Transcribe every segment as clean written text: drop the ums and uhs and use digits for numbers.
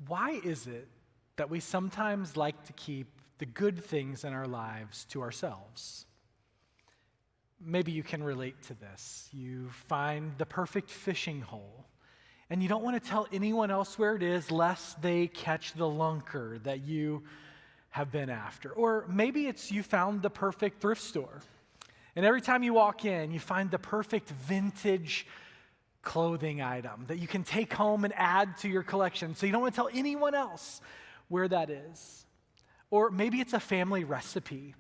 Why is it that we sometimes like to keep the good things in our lives to ourselves? Maybe you can relate to this. You find the perfect fishing hole, and you don't want to tell anyone else where it is lest they catch the lunker that you have been after. Or maybe it's you found the perfect thrift store, and every time you walk in, you find the perfect vintage clothing item that you can take home and add to your collection, so you don't want to tell anyone else where that is. Or maybe it's a family recipe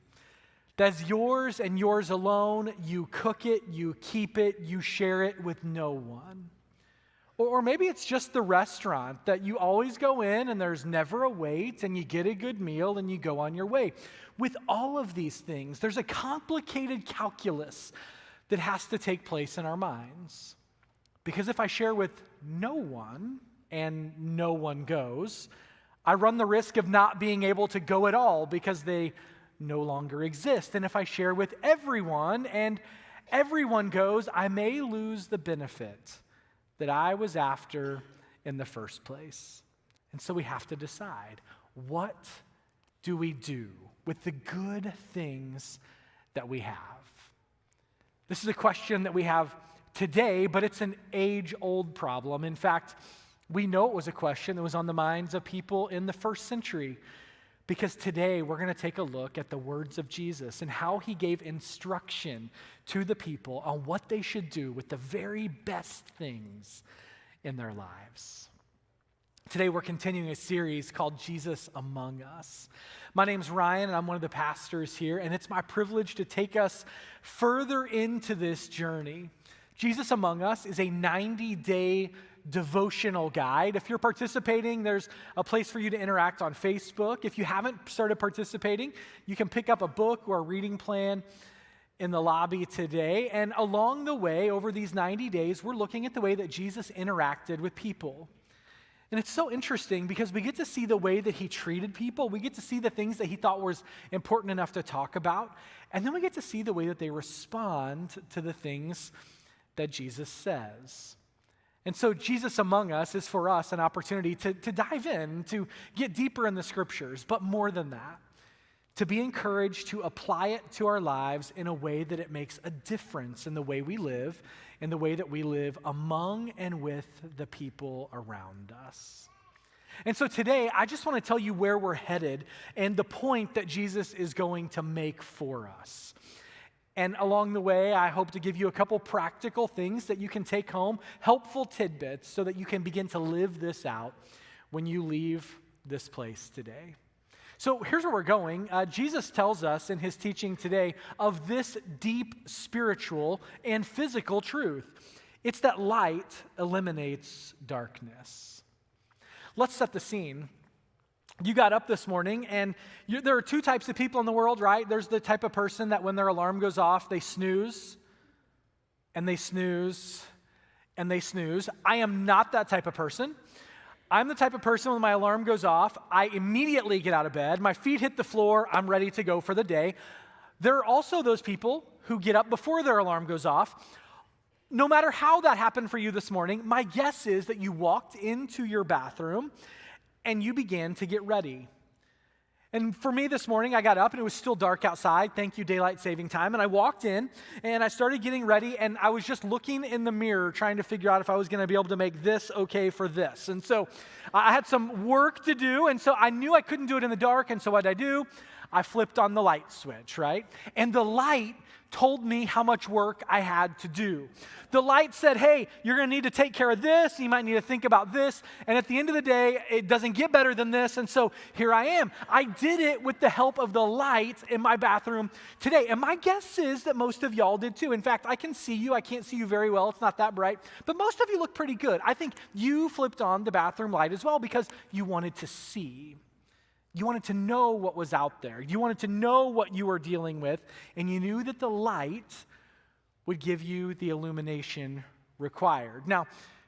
that's yours and yours alone. You cook it, you keep it, you share it with no one. Or maybe it's just the restaurant that you always go in and there's never a wait and you get a good meal and you go on your way. With all of these things, there's a complicated calculus that has to take place in our minds. Because if I share with no one and no one goes, I run the risk of not being able to go at all because they no longer exist. And if I share with everyone and everyone goes, I may lose the benefit that I was after in the first place. And so we have to decide, what do we do with the good things that we have? This is a question that we have today, but it's an age-old problem. In fact, we know it was a question that was on the minds of people in the first century, because today we're going to take a look at the words of Jesus and how he gave instruction to the people on what they should do with the very best things in their lives. Today we're continuing a series called Jesus Among Us. My name's Ryan, and I'm one of the pastors here, and it's my privilege to take us further into this journey. Jesus Among Us is a 90-day devotional guide. If you're participating, there's a place for you to interact on Facebook. If you haven't started participating, you can pick up a book or a reading plan in the lobby today. And along the way, over these 90 days, we're looking at the way that Jesus interacted with people. And it's so interesting because we get to see the way that he treated people. We get to see the things that he thought was important enough to talk about. And then we get to see the way that they respond to the things that Jesus says. And so Jesus Among Us is for us an opportunity to dive in, to get deeper in the scriptures, but more than that, to be encouraged to apply it to our lives in a way that it makes a difference in the way we live, in the way that we live among and with the people around us. And so today, I just want to tell you where we're headed and the point that Jesus is going to make for us. And along the way, I hope to give you a couple practical things that you can take home, helpful tidbits, so that you can begin to live this out when you leave this place today. So here's where we're going. Jesus tells us in his teaching today of this deep spiritual and physical truth. It's that light eliminates darkness. Let's set the scene. You got up this morning, and there are two types of people in the world, right? There's the type of person that when their alarm goes off, they snooze, and they snooze, and they snooze. I am not that type of person. I'm the type of person when my alarm goes off, I immediately get out of bed, my feet hit the floor, I'm ready to go for the day. There are also those people who get up before their alarm goes off. No matter how that happened for you this morning, my guess is that you walked into your bathroom and you began to get ready. And for me this morning, I got up and it was still dark outside. Thank you, daylight saving time. And I walked in and I started getting ready, and I was just looking in the mirror trying to figure out if I was going to be able to make this okay for this. And so I had some work to do, and so I knew I couldn't do it in the dark. And so what did I do? I flipped on the light switch, right? And the light told me how much work I had to do. The light said, hey, you're going to need to take care of this. You might need to think about this. And at the end of the day, it doesn't get better than this. And so here I am. I did it with the help of the light in my bathroom today. And my guess is that most of y'all did too. In fact, I can see you. I can't see you very well. It's not that bright. But most of you look pretty good. I think you flipped on the bathroom light as well because you wanted to see. You wanted to know what was out there. You wanted to know what you were dealing with, and you knew that the light would give you the illumination required. Now,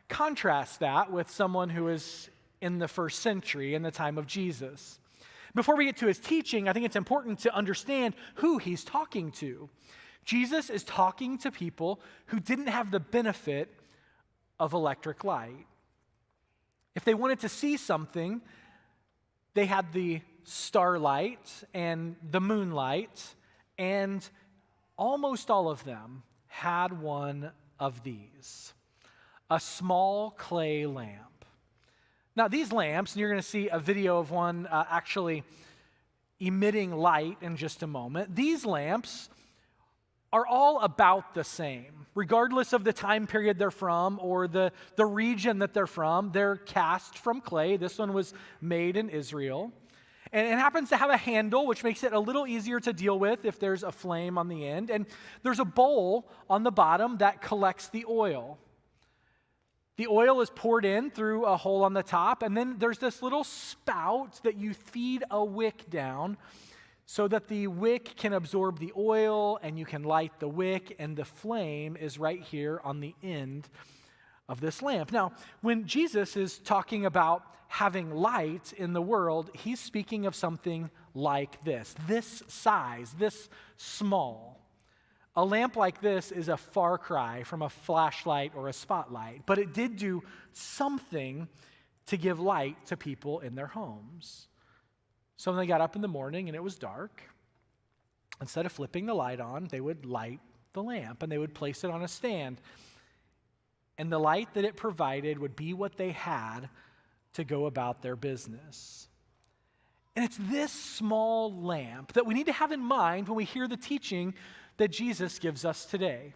contrast that with someone who is in the first century, in the time of Jesus. Before we get to his teaching, I think it's important to understand who he's talking to. Jesus is talking to people who didn't have the benefit of electric light. If they wanted to see something, they had the starlight and the moonlight, and almost all of them had one of these, a small clay lamp. Now, these lamps, and you're going to see a video of one actually emitting light in just a moment, these lamps are all about the same. Regardless of the time period they're from or the region that they're from, they're cast from clay. This one was made in Israel. And it happens to have a handle, which makes it a little easier to deal with if there's a flame on the end. And there's a bowl on the bottom that collects the oil. The oil is poured in through a hole on the top, and then there's this little spout that you feed a wick down so that the wick can absorb the oil and you can light the wick, and the flame is right here on the end of this lamp. Now, when Jesus is talking about having light in the world, he's speaking of something like this size, this small. A lamp like this is a far cry from a flashlight or a spotlight, but it did do something to give light to people in their homes. So when they got up in the morning and it was dark, instead of flipping the light on, they would light the lamp and they would place it on a stand. And the light that it provided would be what they had to go about their business. And it's this small lamp that we need to have in mind when we hear the teaching that Jesus gives us today.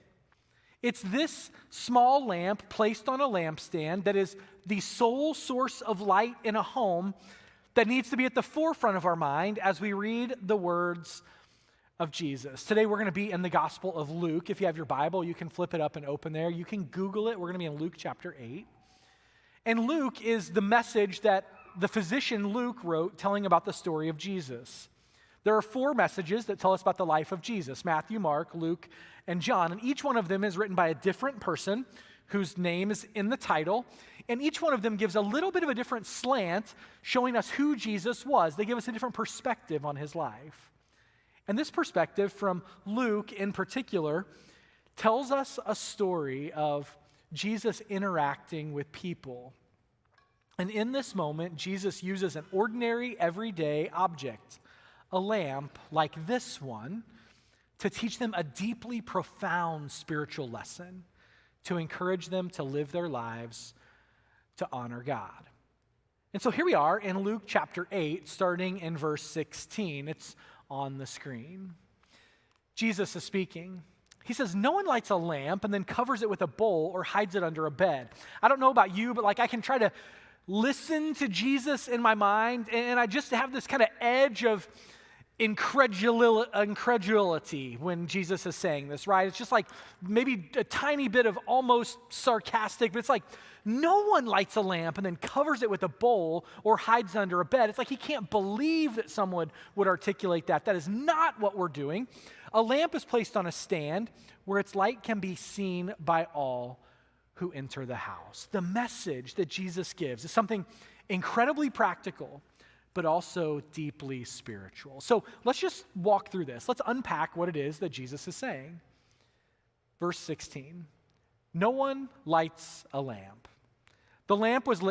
It's this small lamp placed on a lampstand that is the sole source of light in a home that needs to be at the forefront of our mind as we read the words of Jesus. Today we're going to be in the Gospel of Luke. If you have your Bible, you can flip it up and open there. You can Google it. We're going to be in Luke chapter 8. And Luke is the message that the physician Luke wrote telling about the story of Jesus. There are 4 messages that tell us about the life of Jesus: Matthew, Mark, Luke, and John. And each one of them is written by a different person whose name is in the title. And each one of them gives a little bit of a different slant, showing us who Jesus was. They give us a different perspective on his life. And this perspective from Luke in particular tells us a story of Jesus interacting with people. And in this moment, Jesus uses an ordinary, everyday object, a lamp like this one, to teach them a deeply profound spiritual lesson, to encourage them to live their lives to honor God. And so here we are in Luke chapter 8, starting in verse 16. It's on the screen. Jesus is speaking. He says, "No one lights a lamp and then covers it with a bowl or hides it under a bed." I don't know about you, but I can try to listen to Jesus in my mind, and I just have this kind of edge of incredulity when Jesus is saying this, right? It's just like maybe a tiny bit of almost sarcastic, but it's like, no one lights a lamp and then covers it with a bowl or hides it under a bed. It's like he can't believe that someone would articulate that. That is not what we're doing. A lamp is placed on a stand where its light can be seen by all who enter the house. The message that Jesus gives is something incredibly practical, but also deeply spiritual. So let's just walk through this. Let's unpack what it is that Jesus is saying. Verse 16, no one lights a lamp. The lamp was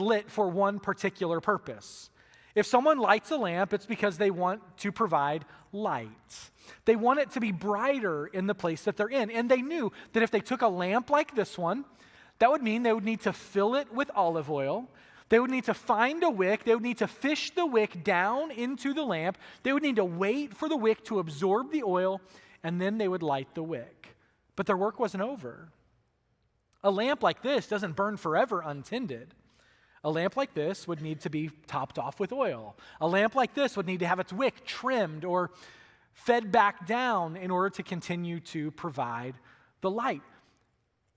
lit for one particular purpose. If someone lights a lamp, it's because they want to provide light. They want it to be brighter in the place that they're in. And they knew that if they took a lamp like this one, that would mean they would need to fill it with olive oil. They would need to find a wick. They would need to fish the wick down into the lamp. They would need to wait for the wick to absorb the oil, and then they would light the wick. But their work wasn't over. A lamp like this doesn't burn forever untended. A lamp like this would need to be topped off with oil. A lamp like this would need to have its wick trimmed or fed back down in order to continue to provide the light.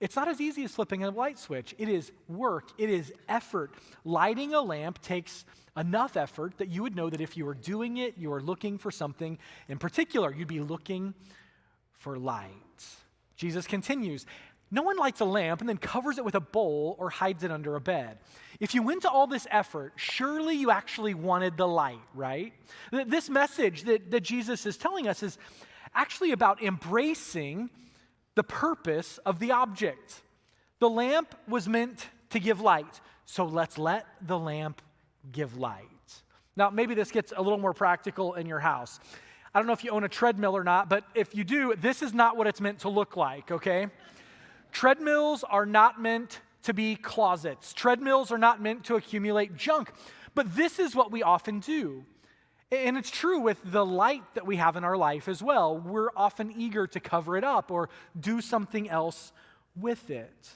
It's not as easy as flipping a light switch. It is work. It is effort. Lighting a lamp takes enough effort that you would know that if you were doing it, you were looking for something in particular. You'd be looking for light. Jesus continues, no one lights a lamp and then covers it with a bowl or hides it under a bed. If you went to all this effort, surely you actually wanted the light, right? This message that Jesus is telling us is actually about embracing the purpose of the object. The lamp was meant to give light. so let's let the lamp give light. Now, maybe this gets a little more practical in your house. I don't know if you own a treadmill or not, but if you do, this is not what it's meant to look like, okay? Treadmills are not meant to be closets. Treadmills are not meant to accumulate junk. But this is what we often do. And it's true with the light that we have in our life as well. We're often eager to cover it up or do something else with it.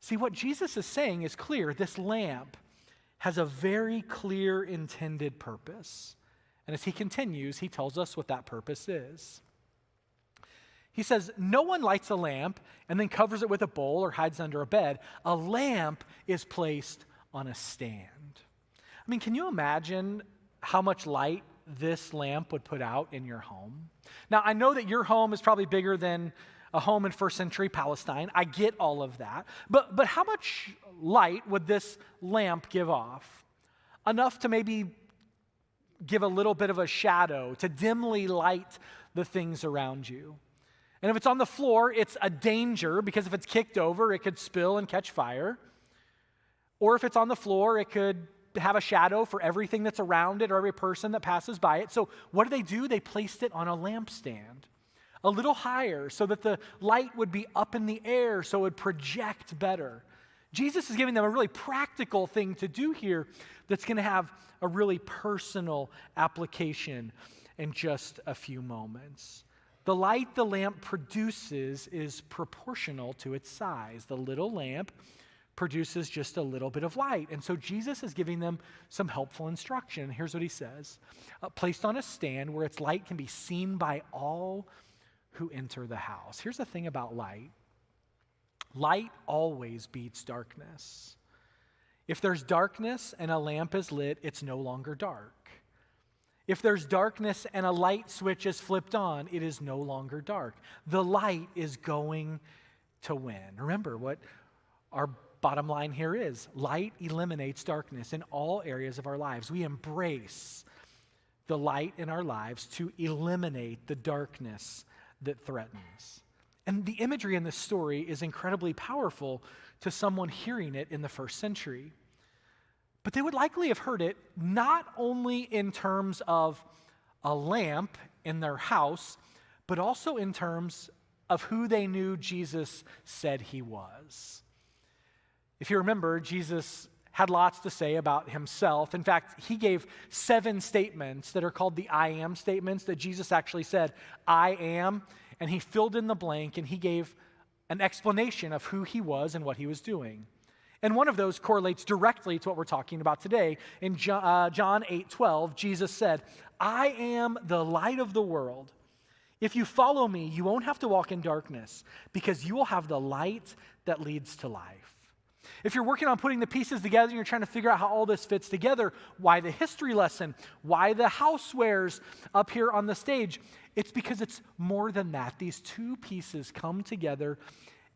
See, what Jesus is saying is clear. This lamp has a very clear intended purpose. And as he continues, he tells us what that purpose is. He says, no one lights a lamp and then covers it with a bowl or hides under a bed. A lamp is placed on a stand. I mean, can you imagine how much light this lamp would put out in your home? Now, I know that your home is probably bigger than a home in first century Palestine. I get all of that. But how much light would this lamp give off? Enough to maybe give a little bit of a shadow, to dimly light the things around you. And if it's on the floor, it's a danger, because if it's kicked over, it could spill and catch fire. Or if it's on the floor, it could have a shadow for everything that's around it or every person that passes by it. So what do? They placed it on a lampstand, a little higher, so that the light would be up in the air, so it would project better. Jesus is giving them a really practical thing to do here that's going to have a really personal application in just a few moments. The light the lamp produces is proportional to its size. The little lamp produces just a little bit of light. And so Jesus is giving them some helpful instruction. Here's what he says. Placed on a stand where its light can be seen by all who enter the house. Here's the thing about light. Light always beats darkness. If there's darkness and a lamp is lit, it's no longer dark. If there's darkness and a light switch is flipped on, it is no longer dark. The light is going to win. Remember what our bottom line here is. Light eliminates darkness in all areas of our lives. We embrace the light in our lives to eliminate the darkness that threatens. And the imagery in this story is incredibly powerful to someone hearing it in the first century. But they would likely have heard it not only in terms of a lamp in their house, but also in terms of who they knew Jesus said he was. If you remember, Jesus had lots to say about himself. In fact, he gave 7 statements that are called the I am statements that Jesus actually said, I am, and he filled in the blank and he gave an explanation of who he was and what he was doing. And one of those correlates directly to what we're talking about today. In John 8:12, Jesus said, I am the light of the world. If you follow me, you won't have to walk in darkness because you will have the light that leads to life. If you're working on putting the pieces together and you're trying to figure out how all this fits together, why the history lesson? Why the housewares up here on the stage? It's because it's more than that. These two pieces come together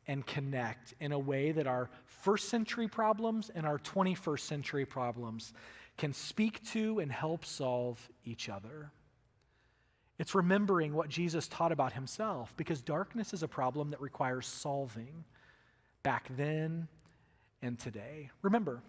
and connect in a way that our first century problems and our 21st century problems can speak to and help solve each other. It's remembering what Jesus taught about himself, because darkness is a problem that requires solving back then and today. Remember,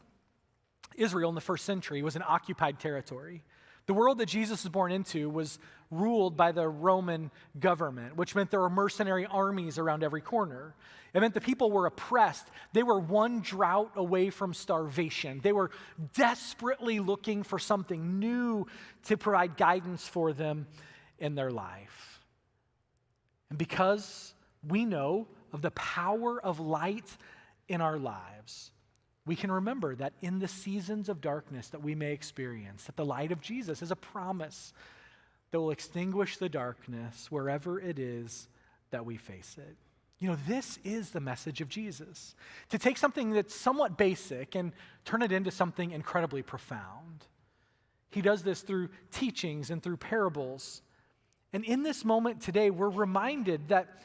Israel in the first century was an occupied territory. The world that Jesus was born into was ruled by the Roman government, which meant there were mercenary armies around every corner. It meant the people were oppressed. They were one drought away from starvation. They were desperately looking for something new to provide guidance for them in their life. And because we know of the power of light in our lives, we can remember that in the seasons of darkness that we may experience, that the light of Jesus is a promise that will extinguish the darkness wherever it is that we face it. You know, this is the message of Jesus, to take something that's somewhat basic and turn it into something incredibly profound. He does this through teachings and through parables. And in this moment today, we're reminded that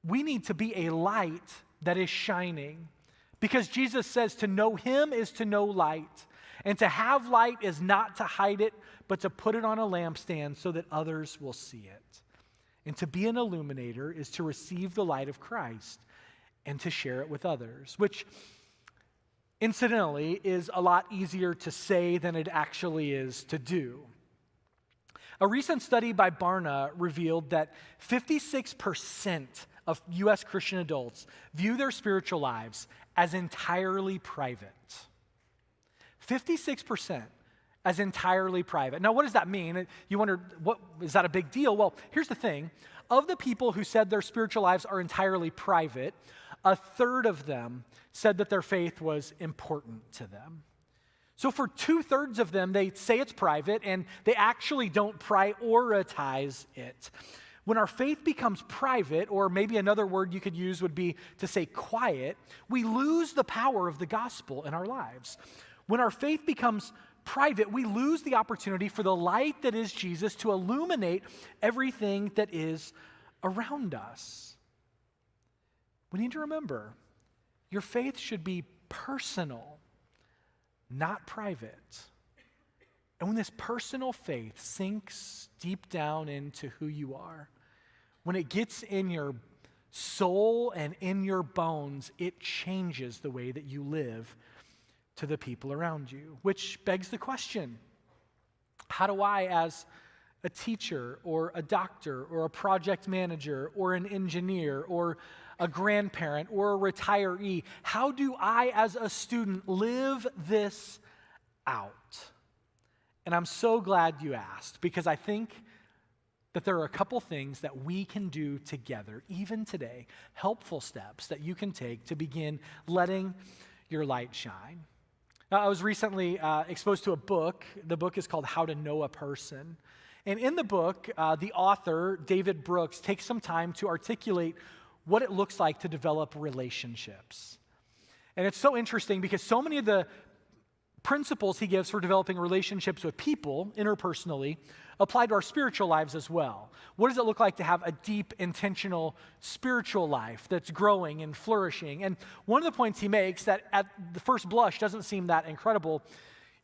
we need to be a light that is shining, because Jesus says to know him is to know light, and to have light is not to hide it, but to put it on a lampstand so that others will see it. And to be an illuminator is to receive the light of Christ and to share it with others, which incidentally, is a lot easier to say than it actually is to do. A recent study by Barna revealed that 56% of U.S. Christian adults view their spiritual lives as entirely private. 56% as entirely private. Now, what does that mean? You wonder, what is that a big deal? Well, here's the thing. Of the people who said their spiritual lives are entirely private, a third of them said that their faith was important to them. So for 2/3 of them, they say it's private, and they actually don't prioritize it. When our faith becomes private, or maybe another word you could use would be to say quiet, we lose the power of the gospel in our lives. When our faith becomes private, we lose the opportunity for the light that is Jesus to illuminate everything that is around us. We need to remember, your faith should be personal, not private. And when this personal faith sinks deep down into who you are, when it gets in your soul and in your bones, it changes the way that you live to the people around you. Which begs the question, how do I, as a teacher or a doctor or a project manager or an engineer or a grandparent or a retiree, how do I, as a student, live this out? And I'm so glad you asked, because I think that there are a couple things that we can do together, even today, helpful steps that you can take to begin letting your light shine. I was recently exposed to a book. The book is called How to Know a Person. And in the book, the author, David Brooks, takes some time to articulate what it looks like to develop relationships. And it's so interesting because so many of the principles he gives for developing relationships with people interpersonally apply to our spiritual lives as well. What does it look like to have a deep, intentional spiritual life that's growing and flourishing? And one of the points he makes that at the first blush doesn't seem that incredible,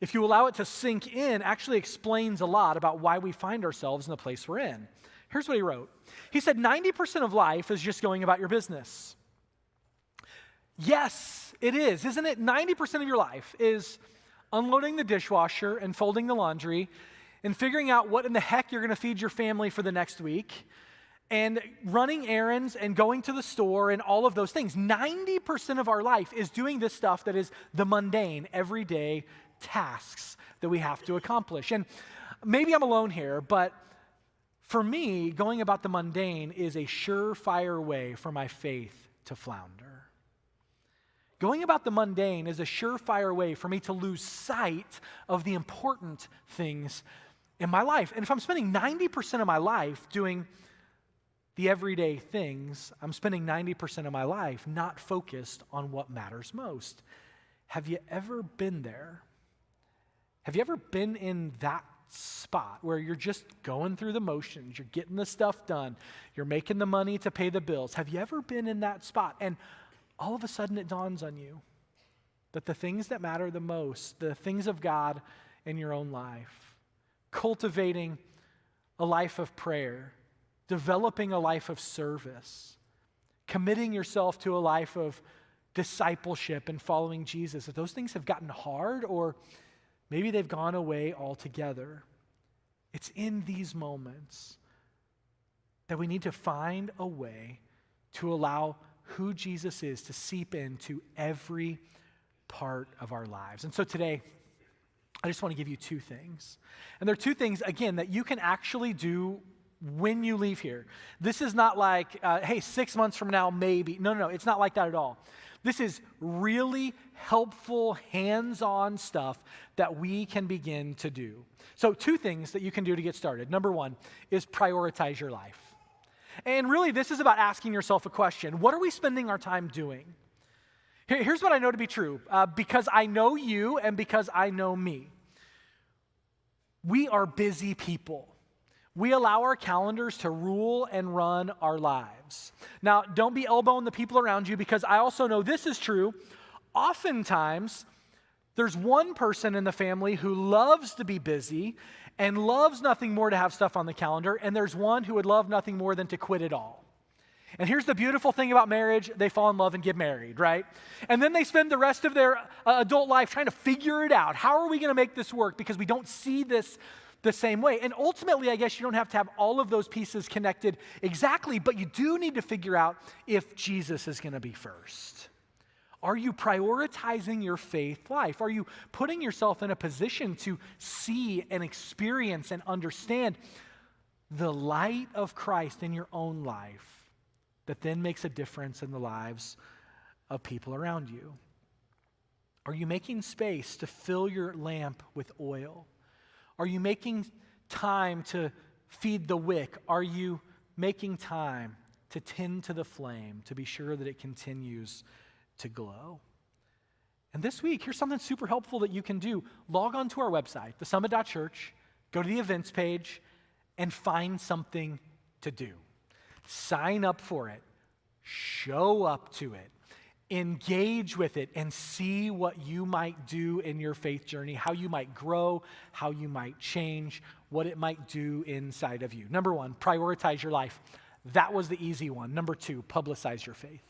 if you allow it to sink in, actually explains a lot about why we find ourselves in the place we're in. Here's what he wrote. He said, 90% of life is just going about your business. Yes, it is, isn't it? 90% of your life is unloading the dishwasher and folding the laundry and figuring out what in the heck you're going to feed your family for the next week and running errands and going to the store and all of those things. 90% of our life is doing this stuff that is the mundane, everyday tasks that we have to accomplish. And maybe I'm alone here, but for me, going about the mundane is a surefire way for my faith to flounder. Going about the mundane is a surefire way for me to lose sight of the important things in my life. And if I'm spending 90% of my life doing the everyday things, I'm spending 90% of my life not focused on what matters most. Have you ever been there? Have you ever been in that spot where you're just going through the motions, you're getting the stuff done, you're making the money to pay the bills? Have you ever been in that spot? And all of a sudden it dawns on you that the things that matter the most, the things of God in your own life, cultivating a life of prayer, developing a life of service, committing yourself to a life of discipleship and following Jesus, if those things have gotten hard or maybe they've gone away altogether, it's in these moments that we need to find a way to allow who Jesus is to seep into every part of our lives. And so today, I just want to give you two things. And there are two things, again, that you can actually do when you leave here. This is not like, hey, 6 months from now, maybe. No, it's not like that at all. This is really helpful, hands-on stuff that we can begin to do. So two things that you can do to get started. Number one is prioritize your life. And really, this is about asking yourself a question. What are we spending our time doing? Here's what I know to be true, because I know you and because I know me. We are busy people. We allow our calendars to rule and run our lives. Now, don't be elbowing the people around you, because I also know this is true. Oftentimes, there's one person in the family who loves to be busy and loves nothing more to have stuff on the calendar, and there's one who would love nothing more than to quit it all. And here's the beautiful thing about marriage, they fall in love and get married, right? And then they spend the rest of their adult life trying to figure it out. How are we going to make this work? Because we don't see this the same way. And ultimately, I guess you don't have to have all of those pieces connected exactly, but you do need to figure out if Jesus is going to be first. Are you prioritizing your faith life? Are you putting yourself in a position to see and experience and understand the light of Christ in your own life that then makes a difference in the lives of people around you? Are you making space to fill your lamp with oil? Are you making time to feed the wick? Are you making time to tend to the flame to be sure that it continues to glow? And this week, here's something super helpful that you can do. Log on to our website, thesummit.church, go to the events page, and find something to do. Sign up for it. Show up to it. Engage with it and see what you might do in your faith journey, how you might grow, how you might change, what it might do inside of you. Number one, prioritize your life. That was the easy one. Number two, publicize your faith.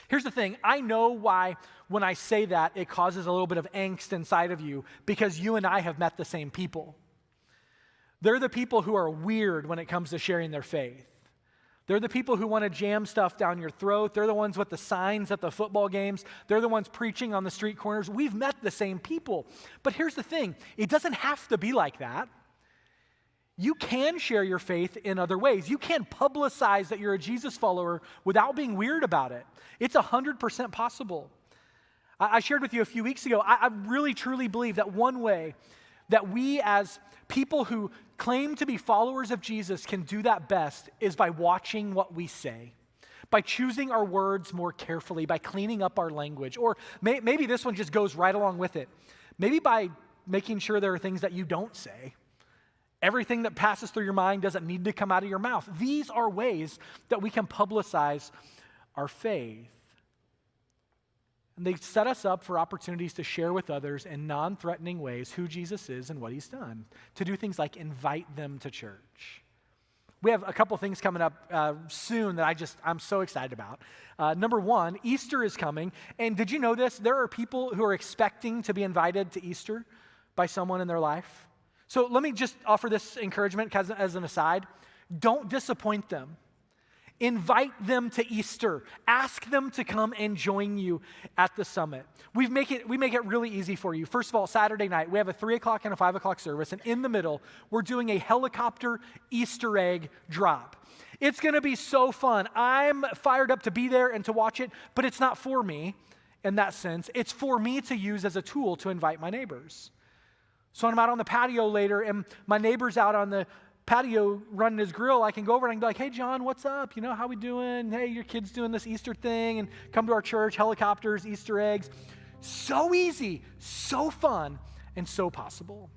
Here's the thing. I know why when I say that, it causes a little bit of angst inside of you, because you and I have met the same people. They're the people who are weird when it comes to sharing their faith. They're the people who want to jam stuff down your throat. They're the ones with the signs at the football games. They're the ones preaching on the street corners. We've met the same people. But here's the thing. It doesn't have to be like that. You can share your faith in other ways. You can publicize that you're a Jesus follower without being weird about it. It's 100% possible. I shared with you a few weeks ago, I really truly believe that one way that we as people who claim to be followers of Jesus can do that best is by watching what we say, by choosing our words more carefully, by cleaning up our language, or maybe this one just goes right along with it. Maybe by making sure there are things that you don't say. Everything that passes through your mind doesn't need to come out of your mouth. These are ways that we can publicize our faith. And they set us up for opportunities to share with others in non-threatening ways who Jesus is and what he's done. To do things like invite them to church. We have a couple things coming up soon that I'm so excited about. Number one, Easter is coming. And did you know this? There are people who are expecting to be invited to Easter by someone in their life. So let me just offer this encouragement as an aside. Don't disappoint them. Invite them to Easter. Ask them to come and join you at the summit. We make it really easy for you. First of all, Saturday night, we have a 3 o'clock and a 5 o'clock service, and in the middle, we're doing a helicopter Easter egg drop. It's going to be so fun. I'm fired up to be there and to watch it, but it's not for me in that sense. It's for me to use as a tool to invite my neighbors. So when I'm out on the patio later and my neighbor's out on the patio running his grill, I can go over and I can be like, hey, John, what's up? You know, how we doing? Hey, your kid's doing this Easter thing, and come to our church, helicopters, Easter eggs. So easy, so fun, and so possible.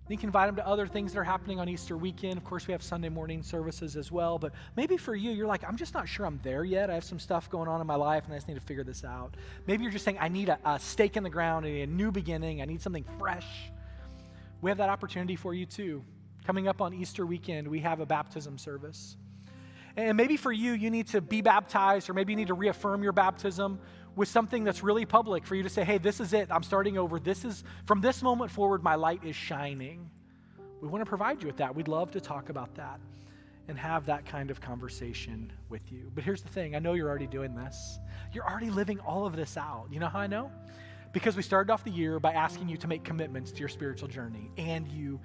You can invite them to other things that are happening on Easter weekend. Of course, we have Sunday morning services as well. But maybe for you, you're like, I'm just not sure I'm there yet. I have some stuff going on in my life, and I just need to figure this out. Maybe you're just saying, I need a stake in the ground, I need a new beginning. I need something fresh. We have that opportunity for you too. Coming up on Easter weekend, we have a baptism service. And maybe for you, you need to be baptized, or maybe you need to reaffirm your baptism with something that's really public for you to say, hey, this is it. I'm starting over. From this moment forward, my light is shining. We want to provide you with that. We'd love to talk about that and have that kind of conversation with you. But here's the thing. I know you're already doing this. You're already living all of this out. You know how I know? Because we started off the year by asking you to make commitments to your spiritual journey, and you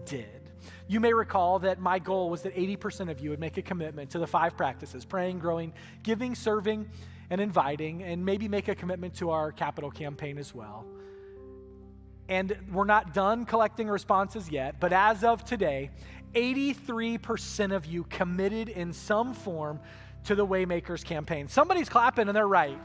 did. You may recall that my goal was that 80% of you would make a commitment to the 5 practices: praying, growing, giving, serving, and inviting, and maybe make a commitment to our capital campaign as well. And we're not done collecting responses yet, but as of today, 83% of you committed in some form to the Waymakers campaign. Somebody's clapping, and they're right.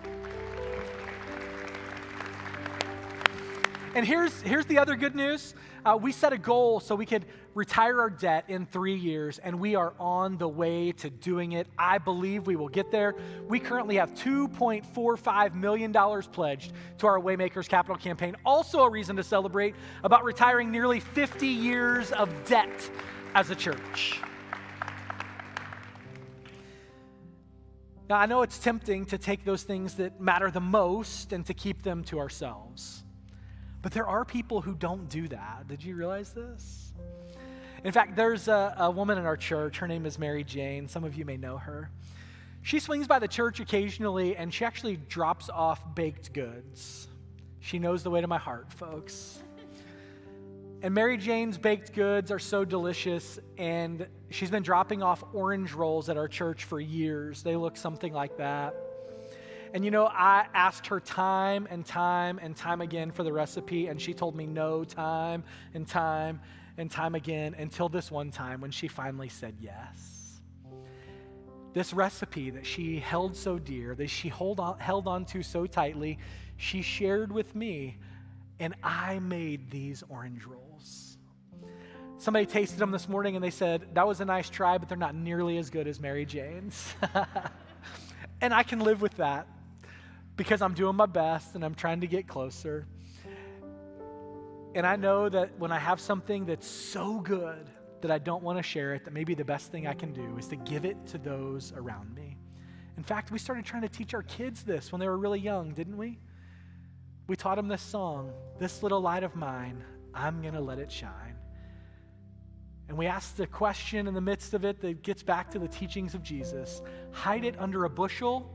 And here's the other good news. We set a goal so we could retire our debt in 3 years, and we are on the way to doing it. I believe we will get there. We currently have $2.45 million pledged to our Waymakers Capital campaign. Also a reason to celebrate about retiring nearly 50 years of debt as a church. Now, I know it's tempting to take those things that matter the most and to keep them to ourselves. But there are people who don't do that. Did you realize this? In fact, there's a woman in our church. Her name is Mary Jane. Some of you may know her. She swings by the church occasionally, and she actually drops off baked goods. She knows the way to my heart, folks. And Mary Jane's baked goods are so delicious, and she's been dropping off orange rolls at our church for years. They look something like that. And you know, I asked her time and time and time again for the recipe, and she told me no time and time and time again until this one time when she finally said yes. This recipe that she held so dear, that she held on to so tightly, she shared with me, and I made these orange rolls. Somebody tasted them this morning and they said, that was a nice try, but they're not nearly as good as Mary Jane's. And I can live with that because I'm doing my best and I'm trying to get closer. And I know that when I have something that's so good that I don't want to share it, that maybe the best thing I can do is to give it to those around me. In fact, we started trying to teach our kids this when they were really young, didn't we? We taught them this song, "This little light of mine, I'm going to let it shine." And we asked the question in the midst of it that gets back to the teachings of Jesus. Hide it under a bushel?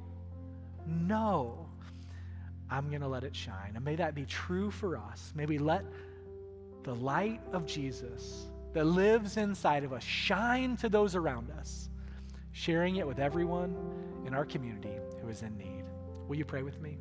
No. I'm going to let it shine. And may that be true for us. May we let the light of Jesus that lives inside of us shine to those around us, sharing it with everyone in our community who is in need. Will you pray with me?